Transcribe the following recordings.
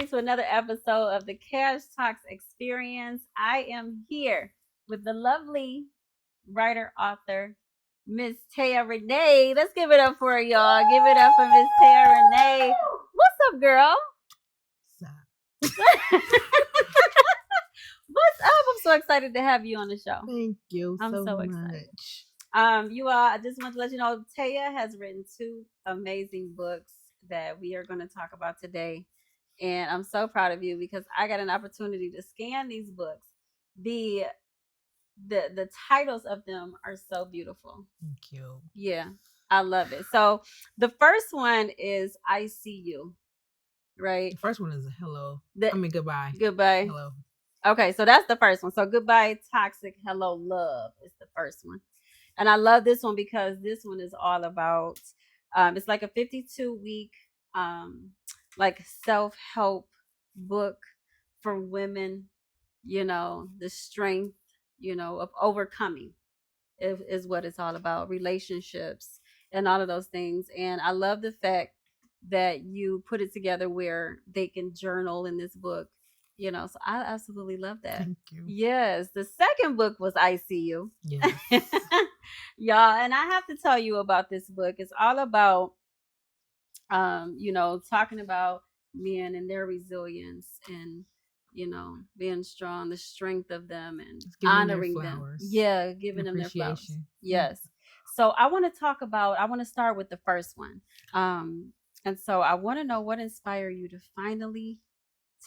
to another episode of the Cash Talks Experience. I am here with the lovely writer, author, Miss Taya Renee. Let's give it up for her, y'all. Give it up for Miss Taya Renee. What's up, girl? What's up? I'm so excited to have you on the show. Thank you I'm so much. Excited. You all, I just want to let you know, Taya has written 2 amazing books that we are going to talk about today. And I'm so proud of you because I got an opportunity to scan these books. The titles of them are so beautiful. Thank you. Yeah, I love it. So the first one is I See You, right? The first one is a hello. Goodbye. Goodbye. Hello. Okay, so that's the first one. So Goodbye Toxic, Hello Love is the first one. And I love this one because this one is all about it's like a 52-week like self-help book for women, the strength, of overcoming is what it's all about, relationships and all of those things. And I love the fact that you put it together where they can journal in this book. So I absolutely love that. Thank you. Yes. The second book was I See You. Yes. Y'all, and I have to tell you about this book. It's all about talking about men and their resilience and being strong, the strength of them, and honoring them. Yeah, giving them their flowers. Yes. So I want to start with the first one. And so I want to know what inspired you to finally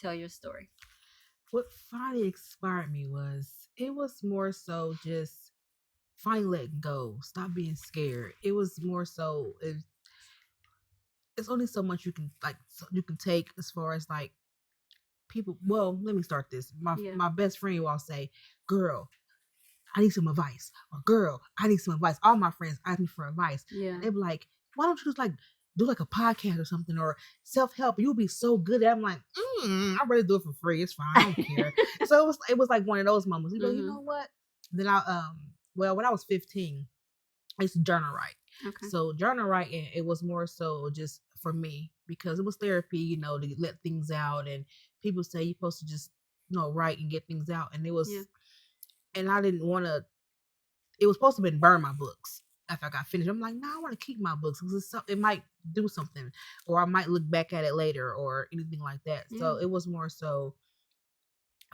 tell your story. What finally inspired me it was more so just finally let go, stop being scared. It was more so it's only so much you can take as far as like people. Well, let me start this. My best friend will say, "Girl, I need some advice," or "Girl, I need some advice." All my friends ask me for advice. Yeah, they'd be like, "Why don't you just do a podcast or something, or self-help? You'll be so good at it." I'm like, I'd rather do it for free. It's fine. I don't care. So it was like one of those moments. You know what? Then when I was 15, I used to journal write. Okay. So journal writing, it was more so just for me because it was therapy, to let things out. And people say you're supposed to just, write and get things out. And it was, and I didn't want to. It was supposed to be burn my books after I got finished. I'm like, no, I want to keep my books because it might do something, or I might look back at it later, or anything like that. Yeah. So it was more so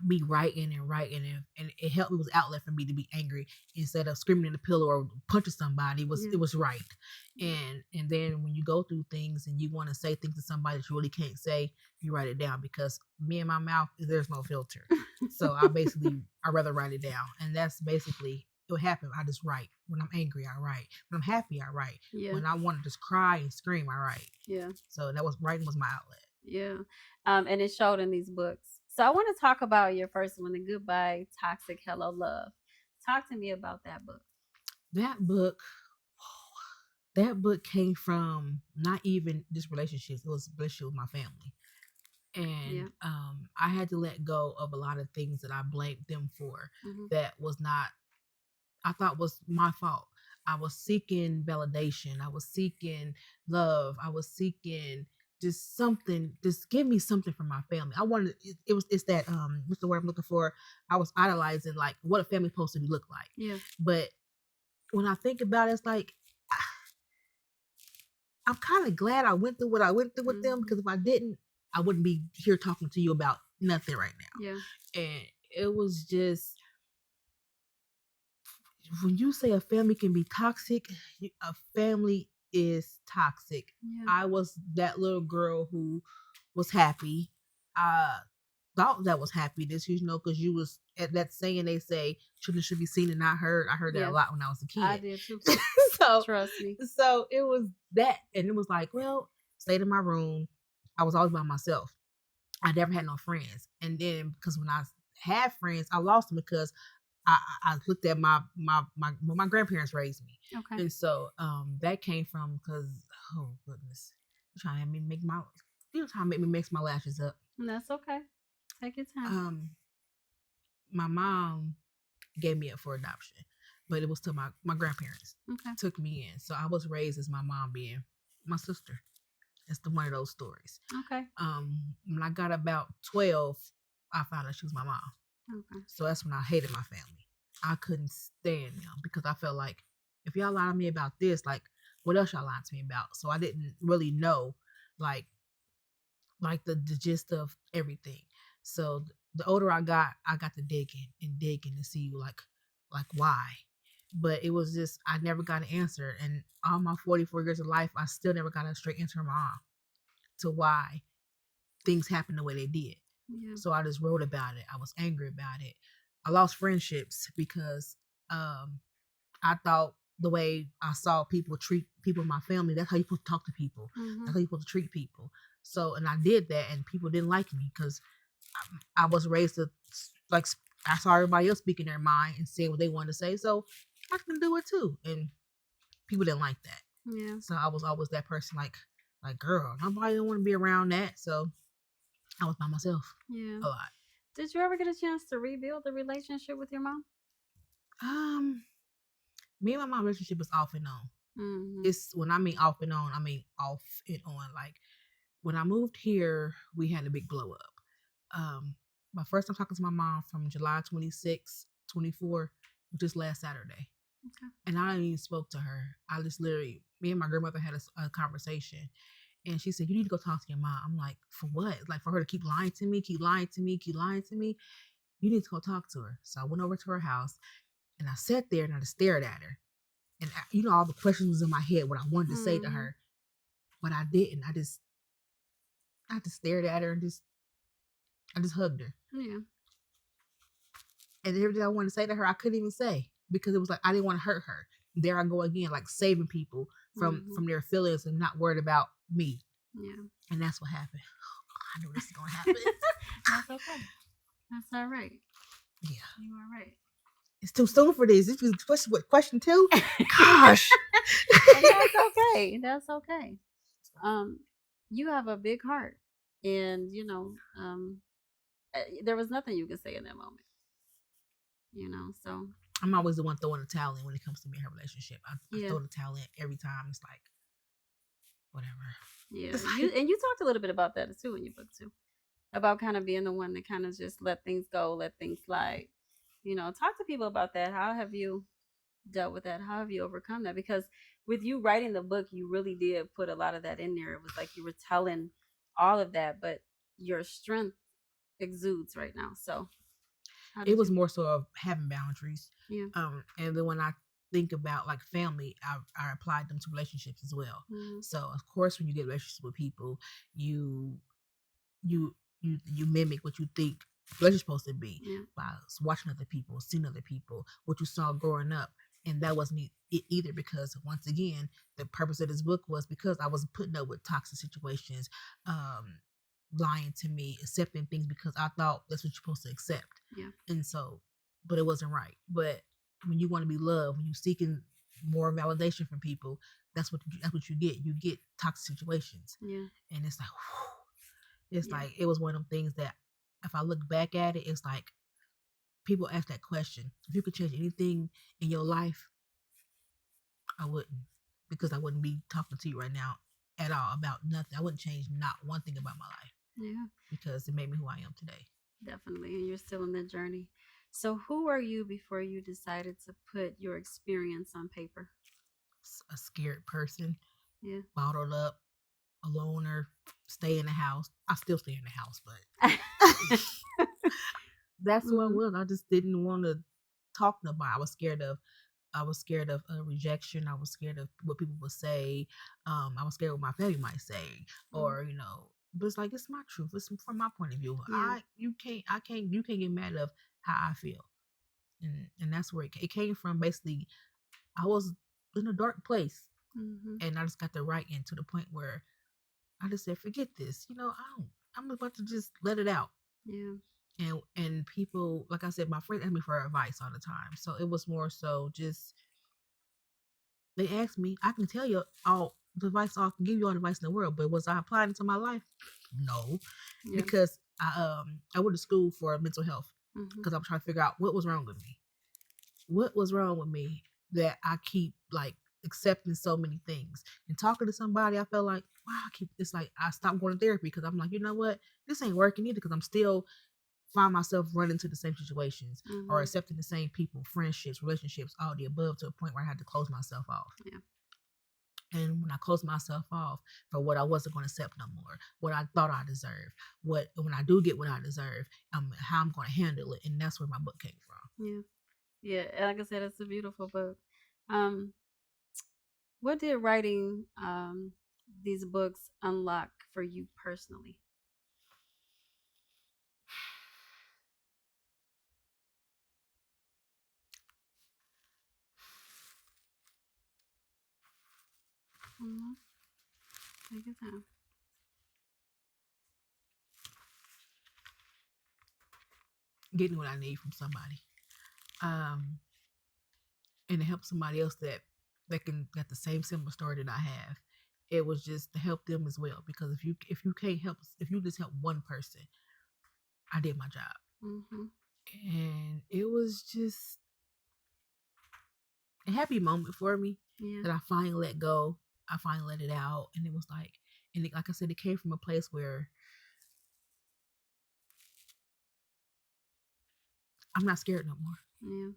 me writing and it helped. It was outlet for me to be angry instead of screaming in the pillow or punching somebody. It was right. And then when you go through things and you want to say things to somebody that you really can't say, you write it down, because me and my mouth, there's no filter. So I'd rather write it down. And that's basically what happened. I just write. When I'm angry, I write. When I'm happy, I write. Yeah. When I want to just cry and scream, I write. Yeah. So writing was my outlet. Yeah. And it showed in these books. So I want to talk about your first one, the Goodbye Toxic, Hello Love. Talk to me about that book. That book came from not even just relationships. It was a relationship with my family. And I had to let go of a lot of things that I blamed them for. That was not, I thought was my fault. I was seeking validation. I was seeking love. I was seeking just something, just give me something from my family. I wanted, it's that, what's the word I'm looking for? I was idolizing like what a family's supposed to look like. Yeah. But when I think about it, it's like, I'm kind of glad I went through what I went through with them, because if I didn't, I wouldn't be here talking to you about nothing right now. Yeah. And it was just, when you say a family can be toxic, a family is toxic. Yeah. I was that little girl who was happy. I thought that was happiness, because you was at that saying they say children should be seen and not heard. I heard that a lot when I was a kid. I did too. So trust me. So it was that, and it was like, well, stayed in my room. I was always by myself. I never had no friends, and then because when I had friends, I lost them because I looked at my grandparents raised me. Okay. And so that came from, because, oh goodness, you're trying to make me mix my lashes up. That's okay. Take your time. My mom gave me up for adoption, but it was to my grandparents. Okay. Took me in. So I was raised as my mom being my sister. It's one of those stories. Okay. When I got about 12, I found out she was my mom. Okay. So that's when I hated my family. I couldn't stand them because I felt like if y'all lie to me about this, like what else y'all lying to me about? So I didn't really know like the gist of everything. So the older I got to digging to see like why. But it was just I never got an answer, and all my 44 years of life, I still never got a straight answer from my mom to why things happened the way they did. Yeah. So I just wrote about it. I was angry about it. I lost friendships because I thought the way I saw people treat people in my family, that's how you're supposed to talk to people. Mm-hmm. That's how you're supposed to treat people. So, and I did that, and people didn't like me because I was raised to, like, I saw everybody else speaking their mind and saying what they wanted to say. So I can do it too. And people didn't like that. Yeah. So I was always that person, like, girl, nobody don't want to be around that. So I was by myself. Yeah. A lot. Did you ever get a chance to rebuild the relationship with your mom? Me and my mom relationship is off and on. Mm-hmm. It's when I mean off and on, I mean off and on. Like when I moved here, we had a big blow up. My first time talking to my mom from July 26, 24, which is last Saturday. Okay. And I didn't even spoke to her. I just literally, me and my grandmother had a conversation. And she said, you need to go talk to your mom. I'm like, for what? Like for her to keep lying to me, keep lying to me, keep lying to me. You need to go talk to her. So I went over to her house and I sat there and I just stared at her. And all the questions was in my head, what I wanted to say to her, but I didn't. I just stared at her and I just hugged her. Yeah. And everything I wanted to say to her, I couldn't even say because it was like I didn't want to hurt her. There I go again, like saving people from their feelings and not worried about me. Yeah. And that's what happened. I knew this was gonna happen. That's okay. That's all right. Yeah. You are right. It's too soon for this. This was question 2. Gosh. That's okay. That's okay. You have a big heart, and there was nothing you could say in that moment. So I'm always the one throwing the towel in when it comes to me and her relationship. I throw the towel in every time. It's like whatever. Yeah. You talked a little bit about that too in your book too, about kind of being the one that kind of just let things go, let things slide. Talk to people about that. How have you dealt with that? How have you overcome that? Because with you writing the book, you really did put a lot of that in there. It was like you were telling all of that, but your strength exudes right now. So it was more so of having boundaries. Yeah. And then when I think about like family, I applied them to relationships as well. Mm-hmm. So of course, when you get relationships with people, you mimic what you think relationship's supposed to be by watching other people, seeing other people, what you saw growing up. And that wasn't it either because once again, the purpose of this book was because I was putting up with toxic situations, lying to me, accepting things because I thought that's what you're supposed to accept. Yeah. And so, but it wasn't right. But when you want to be loved, when you're seeking more validation from people, that's what you get. You get toxic situations. Yeah. And it's like, whew, it's like it was one of them things that if I look back at it, it's like people ask that question. If you could change anything in your life, I wouldn't, because I wouldn't be talking to you right now at all about nothing. I wouldn't change not one thing about my life. Yeah. Because it made me who I am today. Definitely. And you're still in that journey. So who are you before you decided to put your experience on paper? A scared person. Yeah. Bottled up, a loner, stay in the house. I still stay in the house, but that's who I was. I just didn't want to talk to nobody. I was scared of rejection. I was scared of what people would say. I was scared what my family might say, or but it's like it's my truth. It's from my point of view. Yeah. You can't get mad of how I feel, and that's where it came from. Basically, I was in a dark place, and I just got the right end to the point where I just said, forget this. I'm about to just let it out. Yeah. And people, like I said, my friends ask me for advice all the time. So it was more so just, they asked me, I can tell you all the advice, I can give you all the advice in the world, but was I applying it to my life? No. Yeah. Because I went to school for mental health because I'm trying to figure out what was wrong with me. What was wrong with me that I keep like accepting so many things. And talking to somebody, I felt like, wow, it's like I stopped going to therapy because I'm like, you know what, this ain't working either, because I'm still find myself running to the same situations or accepting the same people, friendships, relationships, all the above, to a point where I had to close myself off. Yeah. And when I closed myself off for what I wasn't going to accept no more, what I thought I deserved, when I do get what I deserve, how I'm going to handle it, and that's where my book came from. Yeah, yeah. Like I said, it's a beautiful book. What did writing these books unlock for you personally? Mm-hmm. Take your time. Getting what I need from somebody, and to help somebody else that got the same similar story that I have. It was just to help them as well, because if you can't help, if you just help one person, I did my job. And it was just a happy moment for me that I finally let go. I finally let it out, and it was like, like I said, it came from a place where I'm not scared no more. Yeah.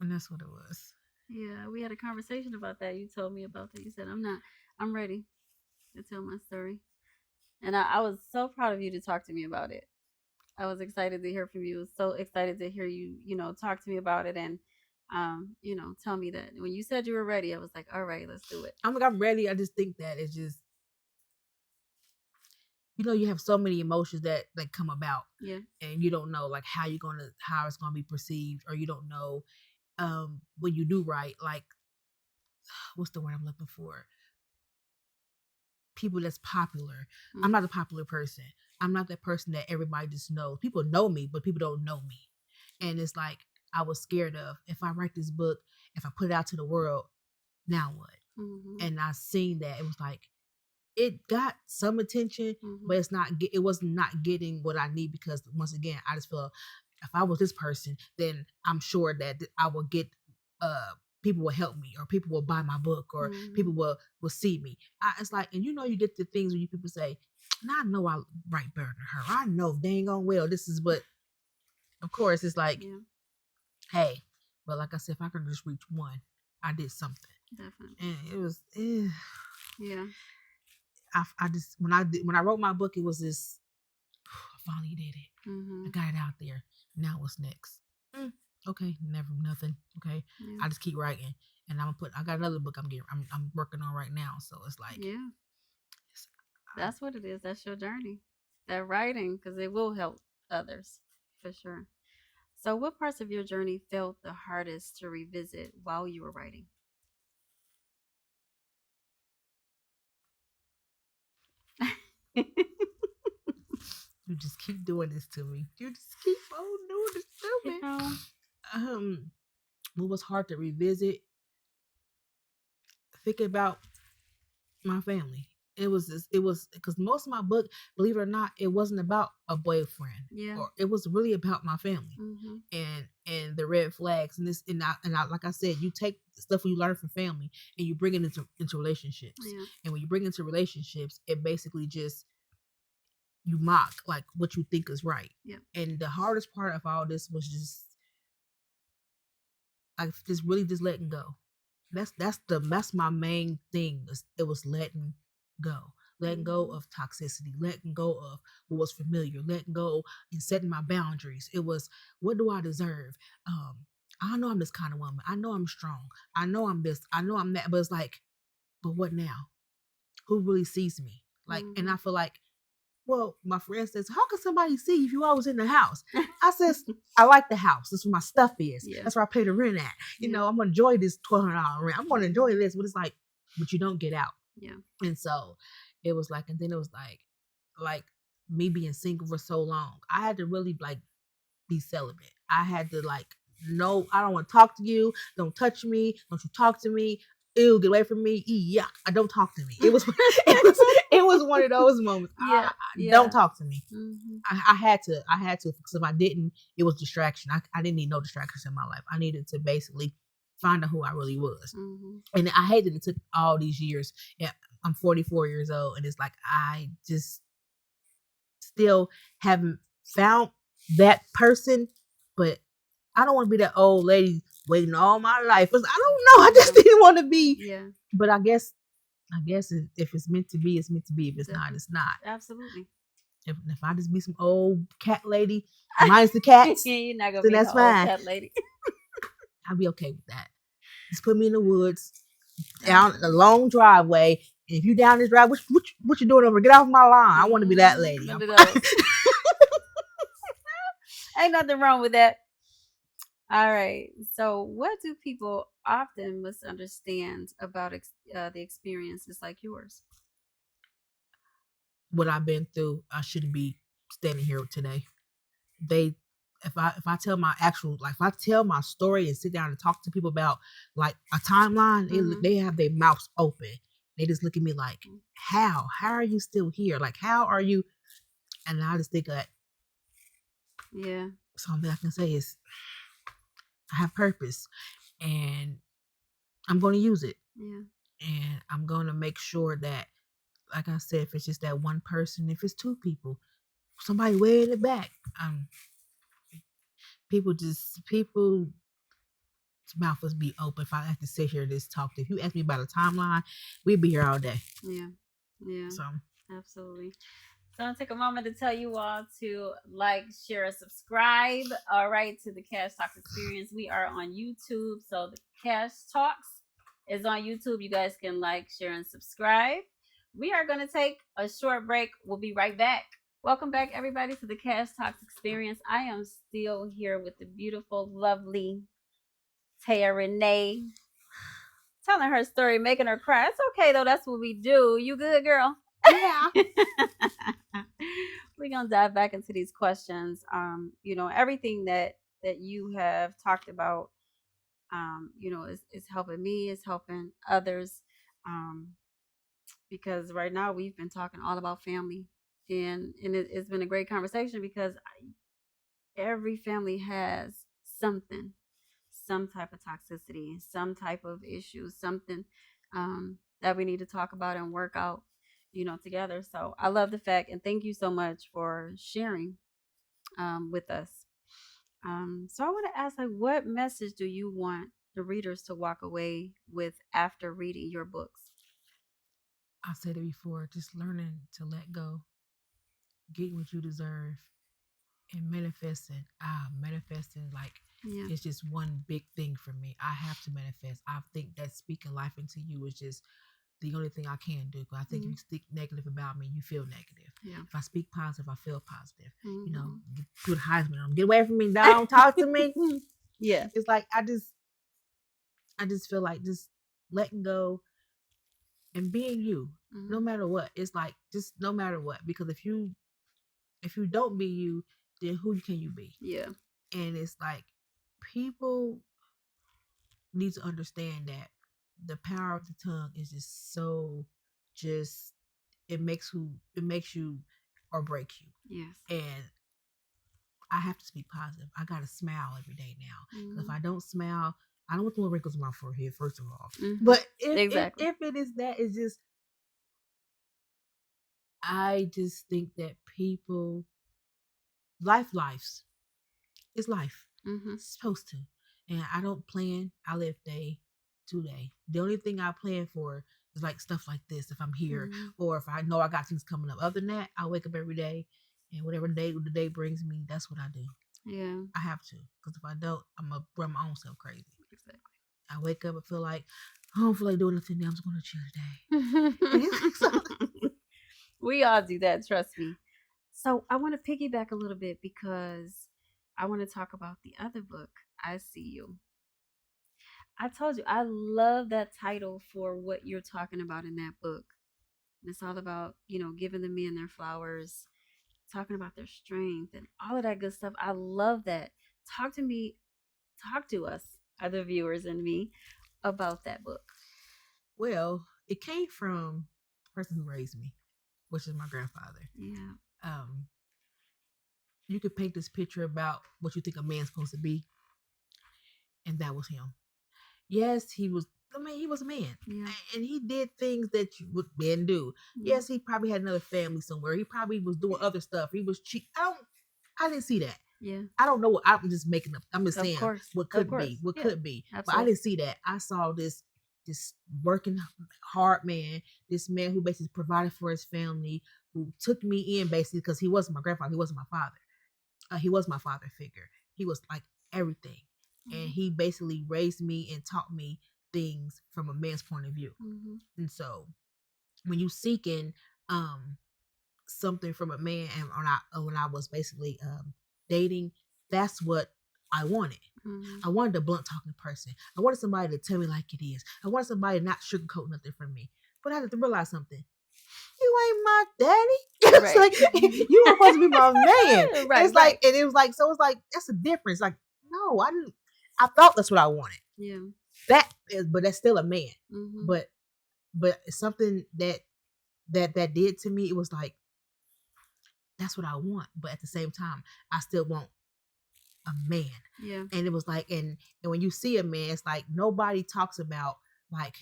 And that's what it was. Yeah, we had a conversation about that. You told me about that. You said, I'm ready to tell my story. And I was so proud of you to talk to me about it. I was excited to hear from you. I was so excited to hear you, talk to me about it and, tell me that. When you said you were ready, I was like, all right, let's do it. I'm ready. I just think that it's just, you have so many emotions that come about. Yeah. And you don't know like how it's gonna be perceived, or you don't know when you do right, like what's the word I'm looking for? People that's popular. I'm not a popular person. I'm not that person that everybody just knows. People know me, but people don't know me. And it's like I was scared of, if I write this book, if I put it out to the world, now what? And I seen that it was like, it got some attention, but it was not getting what I need, because once again, I just feel if I was this person, then I'm sure that I will get people will help me, or people will buy my book, or people will see me. It's like, and you get the things when people say, now I know I write better than her. I know dang on well this is, but of course it's like, hey, but like I said, if I could just reach one, I did something. Definitely. And it was, yeah. I just when I wrote my book, it was this. I finally did it. I got it out there. Now what's next? Okay, nothing. Okay, I just keep writing, and I got another book I'm working on right now. So it's like, that's what it is. That's your journey, that writing, because it will help others for sure. So, what parts of your journey felt the hardest to revisit while you were writing? You just keep doing this to me. You just keep on doing this to me. What was hard to revisit? Thinking about my family. It was because most of my book, believe it or not, it wasn't about a boyfriend. Yeah. Or it was really about my family and the red flags, and this and I like I said, you take stuff you learn from family and you bring it into relationships. Yeah. And when you bring it into relationships, it basically just, you mock like what you think is right. Yeah. And the hardest part of all this was just like really just letting go. That's my main thing. It was letting go of toxicity, letting go of what was familiar, letting go and setting my boundaries. It was, what do I deserve? I know I'm this kind of woman. I know I'm strong. I know I'm this. I know I'm that. But it's like, but what now? Who really sees me? Like, and I feel like, well, my friend says, how can somebody see if you always in the house? I says, I like the house. That's where my stuff is. Yeah. That's where I pay the rent at. You know, I'm going to enjoy this $1,200 rent. I'm going to enjoy this. But it's like, but you don't get out. Yeah. And so it was like, and then it was like me being single for so long, I had to really like be celibate. I had to like, no, I don't want to talk to you. Don't touch me. Don't you talk to me. Ew, get away from me. Yeah, don't talk to me. It was one of those moments. Yeah, don't talk to me. I had to, because if I didn't, it was distraction. I didn't need no distractions in my life. I needed to basically find out who I really was. Mm-hmm. And I hate that it took all these years. Yeah, I'm 44 years old, and it's like I just still haven't found that person. But I don't want to be that old lady waiting all my life. I don't know. I just didn't want to be. Yeah. But I guess if it's meant to be, it's meant to be. If it's not, it's not. Absolutely. If I just be some old cat lady, minus the cats, you're not gonna then be that's no old fine. cat lady. I'll be okay with that. Just put me in the woods, down a long driveway. And if you down this drive, what you doing over? Get off my lawn. I want to be that lady. Ain't nothing wrong with that. All right. So, what do people often misunderstand about the experiences like yours? What I've been through, I shouldn't be standing here today. If I tell my actual, like if I tell my story and sit down and talk to people about like a timeline, they have their mouths open. They just look at me like, how are you still here? Like, how are you? And I just think that, yeah, something I can say is, I have purpose, and I'm going to use it. Yeah, and I'm going to make sure that, like I said, if it's just that one person, if it's two people, somebody way in the back, people's mouth must be open. If I have to sit here and just talk, if you ask me about a timeline, we'd be here all day. Yeah, So absolutely. So I'm gonna take a moment to tell you all to like, share, and subscribe. All right, to the Cash Talk Experience. We are on YouTube, so the Cash Talks is on YouTube. You guys can like, share, and subscribe. We are gonna take a short break. We'll be right back. Welcome back, everybody, to the Cash Talks Experience. I am still here with the beautiful, lovely Taya Renee, telling her story, making her cry. It's okay though. That's what we do. You good, girl? yeah. We're gonna dive back into these questions. Everything that you have talked about, is helping me, is helping others. Because right now we've been talking all about family, and it's been a great conversation because every family has something, some type of toxicity, some type of issue, something that we need to talk about and work out, together. So I love the fact, and thank you so much for sharing with us. So I want to ask, like, what message do you want the readers to walk away with after reading your books? I said it before, just learning to let go, getting what you deserve, and manifesting like it's just one big thing for me. I have to manifest. I think that speaking life into you is just the only thing I can do. I think if you speak negative about me, you feel negative. Yeah. If I speak positive, I feel positive. Good Heisman, get away from me, don't talk to me. Yeah. It's like I just feel like just letting go and being you, no matter what. It's like just no matter what, because if you don't be you, then who can you be? Yeah. And it's like people need to understand that the power of the tongue is just so it makes you or break you. Yes. And I have to speak positive. I gotta smile every day now. If I don't smile, I don't want the little wrinkles on my forehead, first of all. But if it is that, it's just, I just think that people, lives it's life. It's supposed to. And I don't plan. I live day to day. The only thing I plan for is like stuff like this. If I'm here, or if I know I got things coming up. Other than that, I wake up every day, and whatever the day brings me, that's what I do. Yeah, I have to, because if I don't, I'm gonna run my own self crazy. Exactly. I wake up and feel like I don't feel like doing nothing. I'm just gonna chill today. We all do that. Trust me. So I want to piggyback a little bit because I want to talk about the other book, I See You. I told you, I love that title for what you're talking about in that book. And it's all about, giving the men their flowers, talking about their strength and all of that good stuff. I love that. Talk to us, other viewers and me, about that book. Well, it came from the person who raised me, which is my grandfather. Yeah. You could paint this picture about what you think a man's supposed to be, and that was him. Yes, he was. I mean, he was a man, Yeah. and he did things that you would men do. Yeah. Yes, he probably had another family somewhere. He probably was doing other stuff. He was cheap. I didn't see that. Yeah. I don't know what I'm just making up. I'm just Of saying course. what Of could course. be, what Yeah. could be. But I Absolutely. didn't see that. I saw this working hard man, this man who basically provided for his family, who took me in basically because he wasn't my grandfather, he wasn't my father. He was my father figure. He was like everything, and he basically raised me and taught me things from a man's point of view. Mm-hmm. And so when you seeking something from a man, and when I was basically dating, that's what I wanted. Mm-hmm. I wanted a blunt talking person. I wanted somebody to tell me like it is. I wanted somebody to not sugarcoat nothing from me. But I had to realize something. You ain't my daddy. It's Right. like you were supposed to be my man. Right. It's like, and it was like, so it's like that's a difference. Like, no, I didn't. I thought that's what I wanted. Yeah. That is, but that's still a man. Mm-hmm. But it's something that did to me. It was like that's what I want. But at the same time, I still want a man. Yeah. And it was like, and when you see a man, it's like nobody talks about like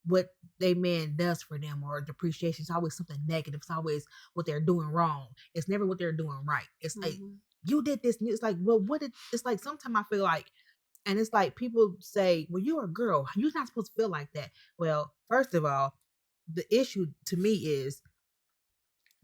what they man does for them or depreciation. It's always something negative. It's always what they're doing wrong. It's never what they're doing right. It's like you did this. And it's like, well, what did it's like sometimes I feel like, and it's like people say, well, you're a girl. You're not supposed to feel like that. Well, first of all, the issue to me is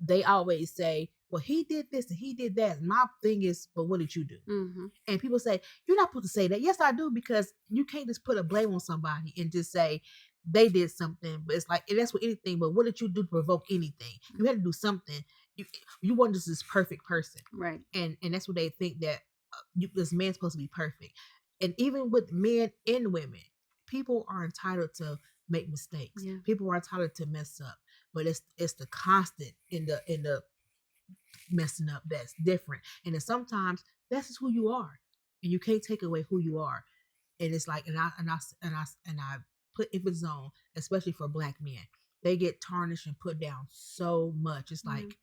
they always say, well, he did this and he did that. My thing is, but what did you do? Mm-hmm. And people say, you're not supposed to say that. Yes, I do, because you can't just put a blame on somebody and just say they did something. But it's like, and that's with anything, but what did you do to provoke anything? You had to do something. You weren't just this perfect person. Right. And that's what they think that this man's supposed to be perfect. And even with men and women, people are entitled to make mistakes. Yeah. People are entitled to mess up. But it's the constant in the messing up that's different. And then sometimes that's just who you are. And you can't take away who you are. And it's like, and I put emphasis on, especially for Black men, they get tarnished and put down so much. It's like,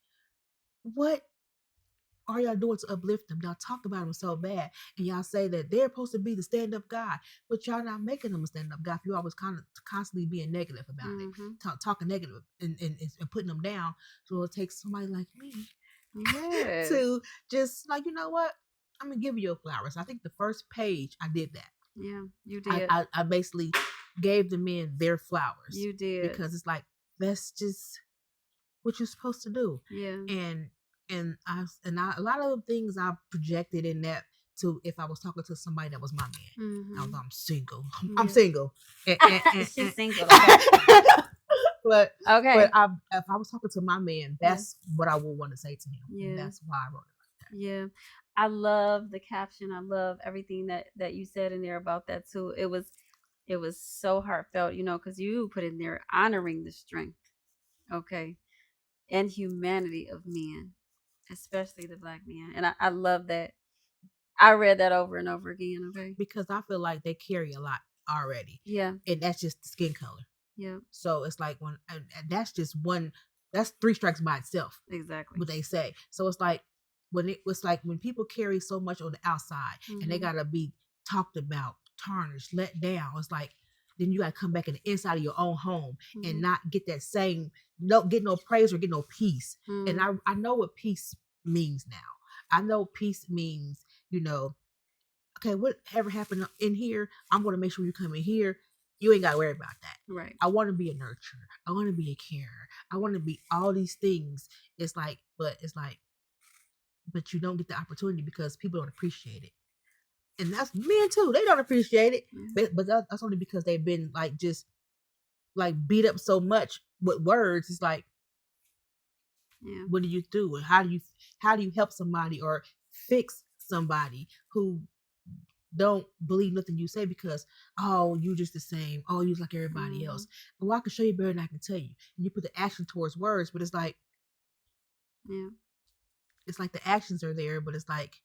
what are y'all doing to uplift them? Y'all talk about them so bad, and y'all say that they're supposed to be the stand-up guy, but y'all not making them a stand-up guy. If you always kind of constantly being negative about it, talking negative and putting them down. So it takes somebody like me to just like, you know what? I'm gonna give you your flowers. I think the first page I did that. Yeah, you did. I basically gave the men their flowers. You did, because it's like that's just what you're supposed to do. Yeah. And a lot of things I projected in that to if I was talking to somebody that was my man. I'm single. I'm single. She's single. Okay. But okay. But if I was talking to my man, that's what I would want to say to him. Yeah. And that's why I wrote it like that. Yeah. I love the caption. I love everything that you said in there about that too. It was so heartfelt, because you put in there honoring the strength, okay, and humanity of men, especially the Black man. And I love that. I read that over and over again, okay? Because I feel like they carry a lot already. Yeah. And that's just the skin color. Yeah. So it's like and that's just one, that's 3 strikes by itself. Exactly. What they say. So it's like when people carry so much on the outside and they gotta be talked about, tarnished, let down. It's like then you gotta come back in the inside of your own home and not get that same get no praise or get no peace. And I know what peace means now. I know peace means, okay, whatever happened in here, I'm gonna make sure you come in here. You ain't gotta worry about that. Right. I want to be a nurturer. I want to be a carer. I want to be all these things. But you don't get the opportunity because people don't appreciate it. And that's men too. They don't appreciate it. But that's only because they've been like just like beat up so much with words. It's like, what do you do? And how do you help somebody or fix somebody who don't believe nothing you say because, oh, you just the same. Oh, you like everybody else. Well, I can show you better than I can tell you. And you put the action towards words, but it's like, it's like the actions are there, but it's like,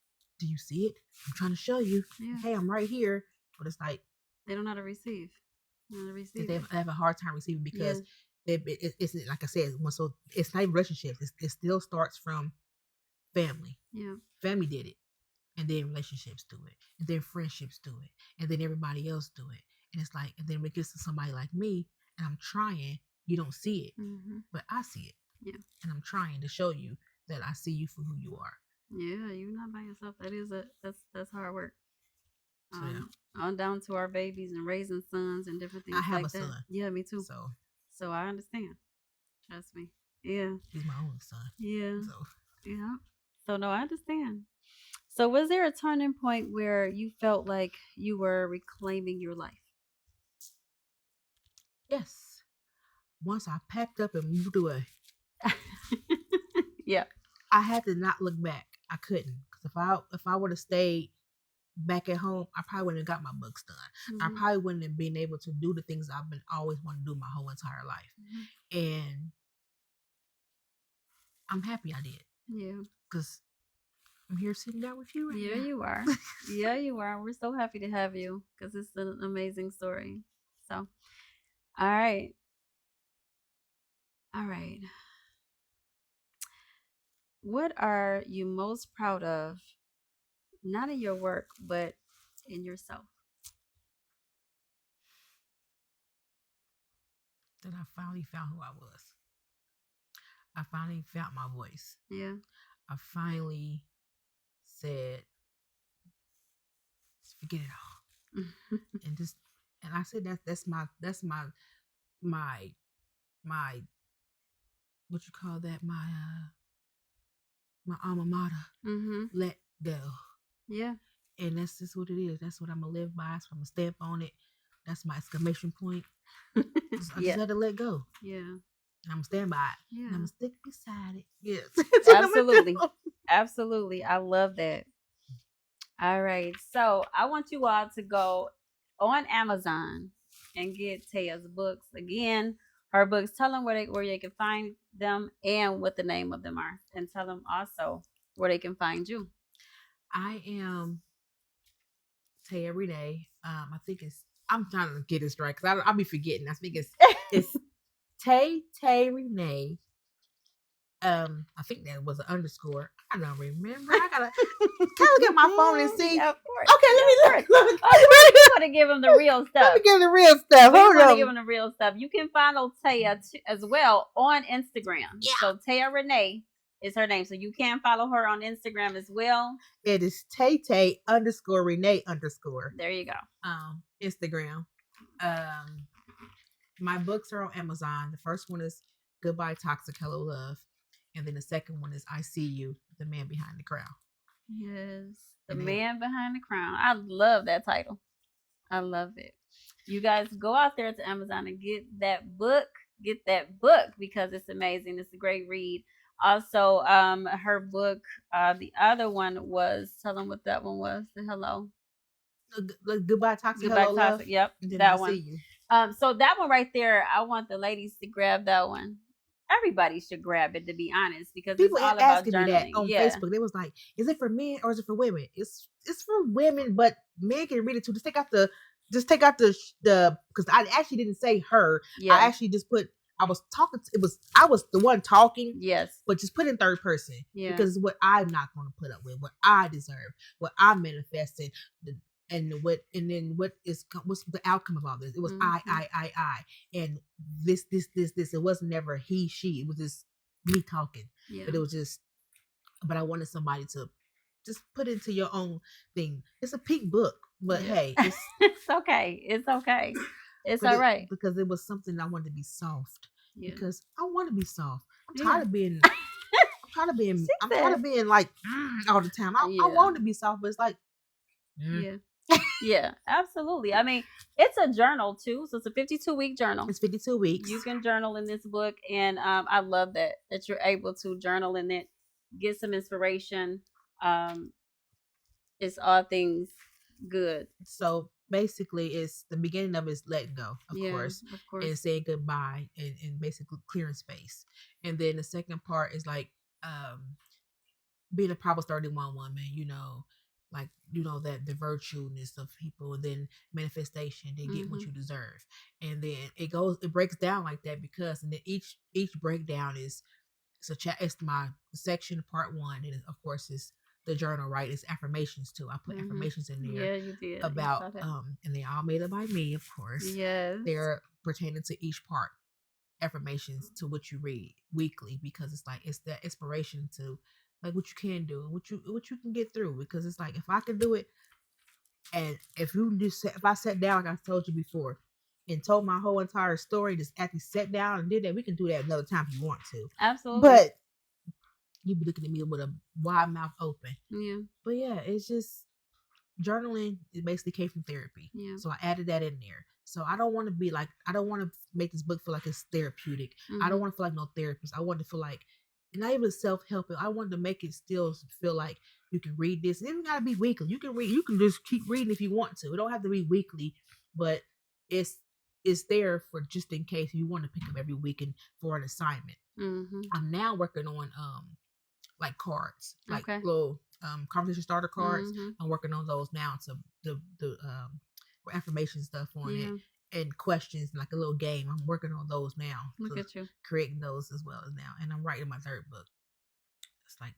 do you see it? I'm trying to show you. Yeah. Hey, I'm right here. But it's like they don't know how to receive. They have a hard time receiving because it's like I said. So it's not relationships. It still starts from family. Yeah, family did it. And then relationships do it. And then friendships do it. And then everybody else do it. And it's like, and then when it gets to somebody like me, and I'm trying, you don't see it, but I see it. Yeah. And I'm trying to show you that I see you for who you are. Yeah, you're not by yourself. That's hard work. So, yeah. On down to our babies and raising sons and different things I have like a that. son. Yeah, me too. So I understand. Trust me. Yeah. He's my only son. Yeah. So yeah. So no, I understand. So was there a turning point where you felt like you were reclaiming your life? Yes. Once I packed up and moved away. Yeah. I had to not look back. I couldn't, because if I would have stayed back at home, I probably wouldn't have got my books done. I probably wouldn't have been able to do the things I've been always wanted to do my whole entire life. And I'm happy I did. Yeah. Because I'm here sitting down with you right now. You are. Yeah, you are. We're so happy to have you because it's an amazing story. So, all right. All right. What are you most proud of, not in your work, but in yourself? That I finally found who I was. I finally found my voice. Yeah. I finally said, just forget it all. And I said that's my what you call that, my alma mater. Let go. Yeah. And that's just what it is. That's what I'm gonna live by. That's what I'm gonna stamp on it. That's my exclamation point. I just had to let go. Yeah. And I'm gonna stand by it. Yeah. And I'm gonna stick beside it. Yes. Absolutely. Absolutely. I love that. All right. So I want you all to go on Amazon and get Taya's books. Again, her books. Tell them where you can find them and what the name of them are. And tell them also where they can find you. I am Taya Renee. I think I'm trying to get this right because I'll be forgetting. I think it's Tay Renee. I think that was an underscore. I don't remember. I gotta look at my phone and see. Yeah, of course. Okay, let me look. Oh, we want to give them the real stuff. Let me give the real stuff. We want to give them the real stuff. You can follow Taya as well on Instagram. Yeah. So Taya Renee is her name. So you can follow her on Instagram as well. It is Tay underscore Renee underscore. There you go. Instagram. My books are on Amazon. The first one is Goodbye Toxic, Hello Love. And then the second one is I See You, The Man Behind the Crown. Yes. The Man Behind the Crown. I love that title. I love it. You guys go out there to Amazon and get that book. Get that book because it's amazing. It's a great read. Also, her book, the other one was, tell them what that one was. The Hello. Goodbye Toxic, Hello Love. Yep. That one. See you. So that one right there, I want the ladies to grab that one. Everybody should grab it, to be honest, because people it's all about journaling. Me that on Facebook. They was like, "Is it for men or is it for women?" It's for women, but men can read it too. Just take out the because I actually didn't say her. Yeah. I actually just put. I was talking. I was the one talking. Yes, but just put in third person. Yeah, because it's what I'm not going to put up with, what I deserve, what I'm manifesting. What's the outcome of all this? It was I, and this. It wasn't never he, she. It was just me talking. Yeah. But it was just. But I wanted somebody to just put into your own thing. It's a pink book, but hey, it's okay. It's okay. It's all right because it was something I wanted to be soft. Yeah. Because I want to be soft. I'm tired of being. I'm tired of being like all the time. I want to be soft, but it's like. Yeah. Yeah, absolutely. I mean, it's a journal too, so it's a 52-week journal. It's 52 weeks. You can journal in this book, and I love that you're able to journal in it, get some inspiration. It's all things good. So basically, it's the beginning of it is letting go, of course, and saying goodbye, and basically clearing space. And then the second part is like being a Proverbs 31 woman, like that the virtueness of people, and then manifestation, they get what you deserve, and then it breaks down like that because, and then each breakdown is it's my section part 1, and of course is the journal, right? It's affirmations too. I put affirmations in there. Yeah, you did. About and they all made up by me, of course. Yes. They're pertaining to each part. Affirmations to what you read weekly, because it's like it's that inspiration to like what you can do and what you can get through, because it's like if I can do it, and if I sat down like I told you before and told my whole entire story, just actually sat down and did that, we can do that another time if you want to. Absolutely. But you be looking at me with a wide mouth open. Yeah. But yeah, it's just journaling. It basically came from therapy. Yeah. So I added that in there. So I don't want to make this book feel like it's therapeutic. I don't want to feel like no therapist. I want to feel like, and not even self-helping. I wanted to make it still feel like you can read this. It doesn't gotta be weekly. You can just keep reading if you want to. It don't have to be weekly, but it's there for just in case you want to pick up every weekend for an assignment. I'm now working on like cards, like little conversation starter cards. I'm working on those now to the affirmation stuff on it, and questions, like a little game. I'm working on those now. Look at you creating those as well as now, and I'm writing my third book. It's like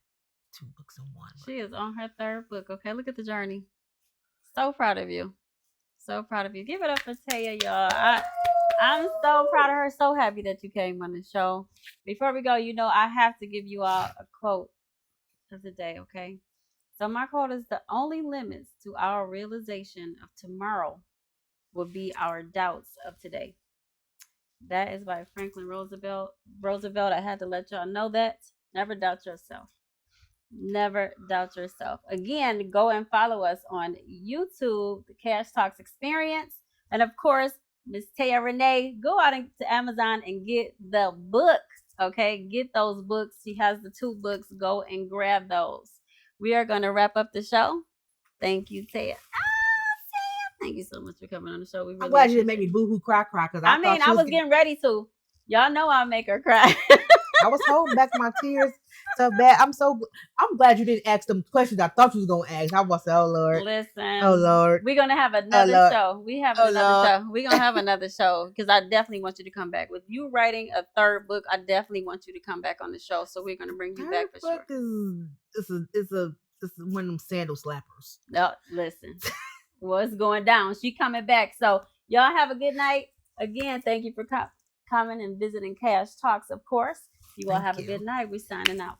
2 books in one. She is on her third book. Okay, look at the journey. So proud of you. So proud of you. Give it up for Taya, y'all. I'm so proud of her. So happy that you came on the show. Before we go, I have to give you all a quote of the day, okay? So my quote is, the only limits to our realization of tomorrow will be our doubts of today. That is by Franklin Roosevelt. I had to let y'all know that. Never doubt yourself. Never doubt yourself. Again, go and follow us on YouTube, the CA HTALK Experience. And of course, Miss Taya Renee, go out to Amazon and get the book. Okay, get those books. She has the 2 books. Go and grab those. We are going to wrap up the show. Thank you, Taya. Thank you so much for coming on the show. I'm glad you didn't make me boo-hoo cry because I was getting ready to. Y'all know I'll make her cry. I was holding back my tears so bad. I'm glad you didn't ask them questions I thought you was gonna ask. I was oh Lord. Listen. Oh Lord. We're gonna have another show. We have another show. We're gonna have another show because I definitely want you to come back. With you writing a third book, I definitely want you to come back on the show. So we're gonna bring you back for sure. It's one of them sandal slappers. No, listen. What's going down? She coming back. So y'all have a good night. Again, thank you for coming and visiting CA HTALK, of course. You all have a good night. We're signing out.